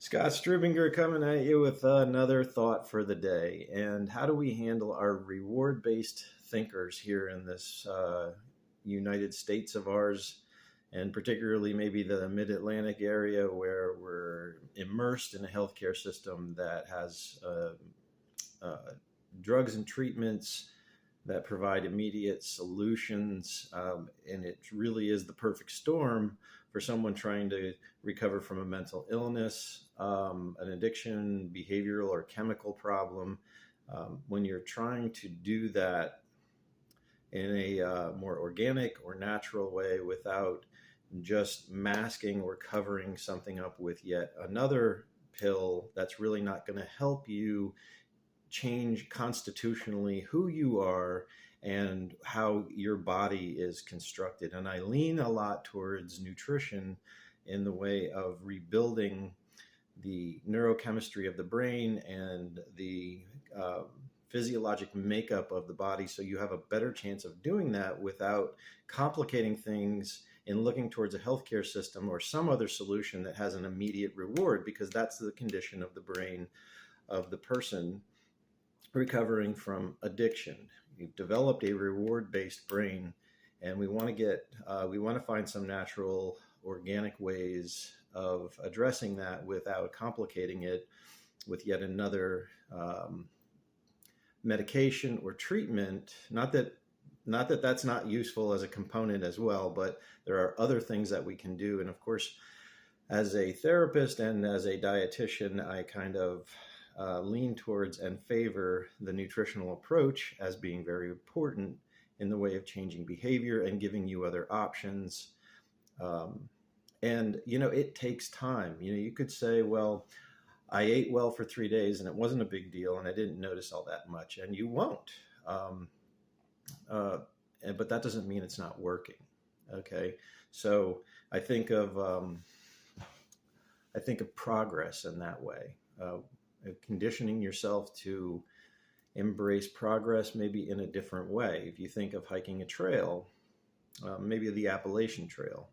Scott Strubinger coming at you with another thought for the day. And how do we handle our reward based thinkers here in this United States of ours, and particularly maybe the mid Atlantic area where we're immersed in a healthcare system that has uh, drugs and treatments that provide immediate solutions. And it really is the perfect storm for someone trying to recover from a mental illness, an addiction, behavioral, or chemical problem. When you're trying to do that in a more organic or natural way without just masking or covering something up with yet another pill that's really not going to help you change constitutionally who you are and how your body is constructed. And I lean a lot towards nutrition in the way of rebuilding the neurochemistry of the brain and the physiologic makeup of the body so you have a better chance of doing that without complicating things and looking towards a healthcare system or some other solution that has an immediate reward, because that's the condition of the brain of the person recovering from addiction. You've developed a reward-based brain, and we want to find some natural, organic ways of addressing that without complicating it with yet another medication or treatment. Not that that's not useful as a component as well, but there are other things that we can do. And of course, as a therapist and as a dietitian, I kind of lean towards and favor the nutritional approach as being very important in the way of changing behavior and giving you other options. And it takes time. You could say, well, I ate well for 3 days and it wasn't a big deal and I didn't notice all that much, and you won't. Um, uh, but that doesn't mean it's not working. Okay, so I think of progress in that way. Conditioning yourself to embrace progress maybe in a different way. If you think of hiking a trail, maybe the Appalachian Trail,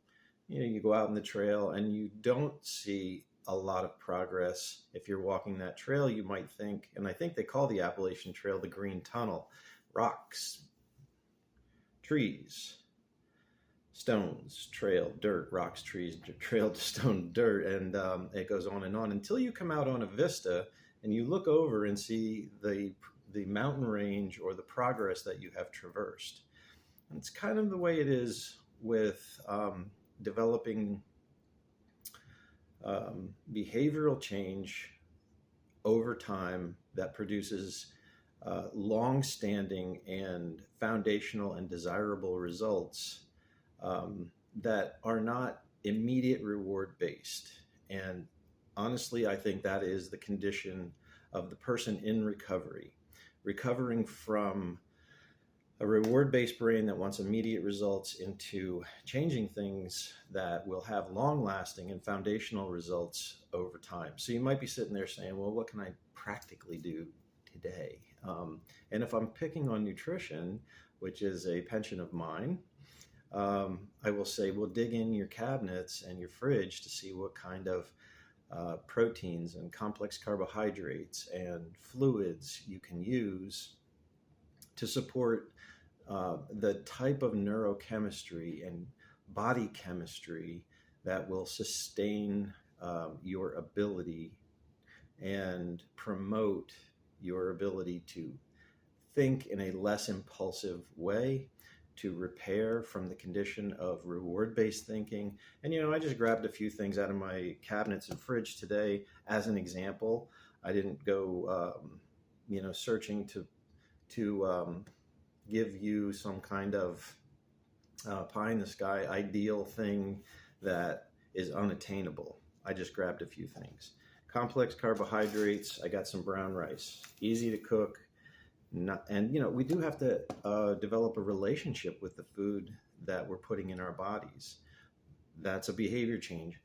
you go out in the trail and you don't see a lot of progress. If you're walking that trail, you might think, and I think they call the Appalachian Trail the Green Tunnel: rocks, trees, stones, trail, dirt, rocks, trees, trail, stone, dirt, and it goes on and on until you come out on a vista and you look over and see the mountain range or the progress that you have traversed. And it's kind of the way it is with developing behavioral change over time that produces long-standing and foundational and desirable results that are not immediate reward based. And honestly, I think that is the condition of the person in recovery, recovering from a reward based brain that wants immediate results into changing things that will have long lasting and foundational results over time. So you might be sitting there saying, well, what can I practically do today? And if I'm picking on nutrition, which is a penchant of mine, I will say, well, dig in your cabinets and your fridge to see what kind of proteins and complex carbohydrates and fluids you can use to support the type of neurochemistry and body chemistry that will sustain your ability and promote your ability to think in a less impulsive way, to repair from the condition of reward-based thinking. And I just grabbed a few things out of my cabinets and fridge today as an example. I didn't go, searching to give you some kind of pie in the sky ideal thing that is unattainable. I just grabbed a few things. Complex carbohydrates. I got some brown rice, easy to cook. And we do have to develop a relationship with the food that we're putting in our bodies. That's a behavior change.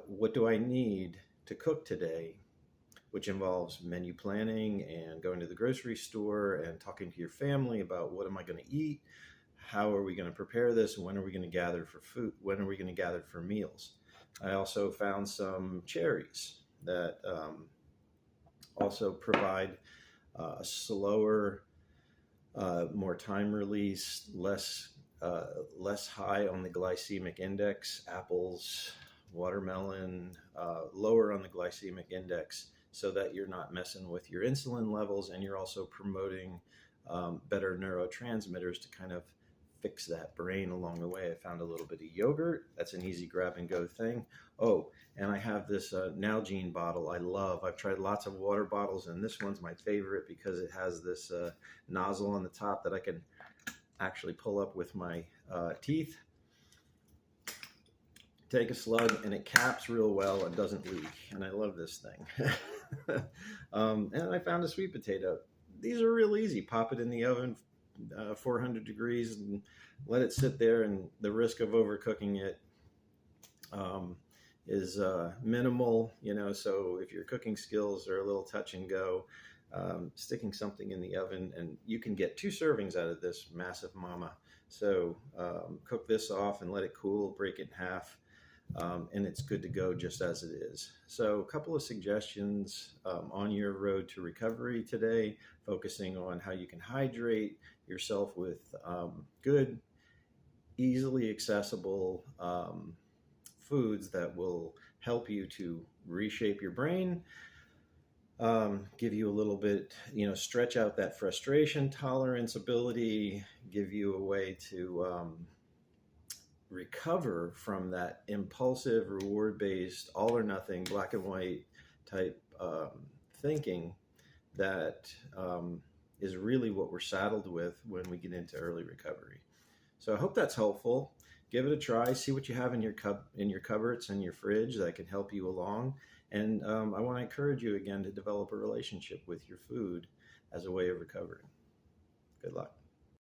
What do I need to cook today? Which involves menu planning and going to the grocery store and talking to your family about what am I going to eat? How are we going to prepare this? When are we going to gather for food? When are we going to gather for meals? I also found some cherries. that also provide a slower, more time release, less high on the glycemic index. Apples, watermelon, lower on the glycemic index, so that you're not messing with your insulin levels, and you're also promoting better neurotransmitters to kind of fix that brain along the way. I found a little bit of yogurt. That's an easy grab and go thing. Oh, and I have this Nalgene bottle I love. I've tried lots of water bottles, and this one's my favorite because it has this nozzle on the top that I can actually pull up with my teeth, take a slug, and it caps real well and doesn't leak. And I love this thing. And I found a sweet potato. These are real easy. Pop it in the oven, 400 degrees, and let it sit there, and the risk of overcooking it is minimal, so if your cooking skills are a little touch and go, sticking something in the oven, and you can get 2 servings out of this massive mama. So cook this off and let it cool, break it in half, and it's good to go just as it is. So a couple of suggestions on your road to recovery today, focusing on how you can hydrate yourself with good, easily accessible foods that will help you to reshape your brain, give you a little bit, stretch out that frustration tolerance ability, give you a way to recover from that impulsive, reward-based, all or nothing, black and white type thinking that is really what we're saddled with when we get into early recovery. So I hope that's helpful. Give it a try. See what you have in your cupboards and your fridge that can help you along. And I want to encourage you again to develop a relationship with your food as a way of recovering. Good luck.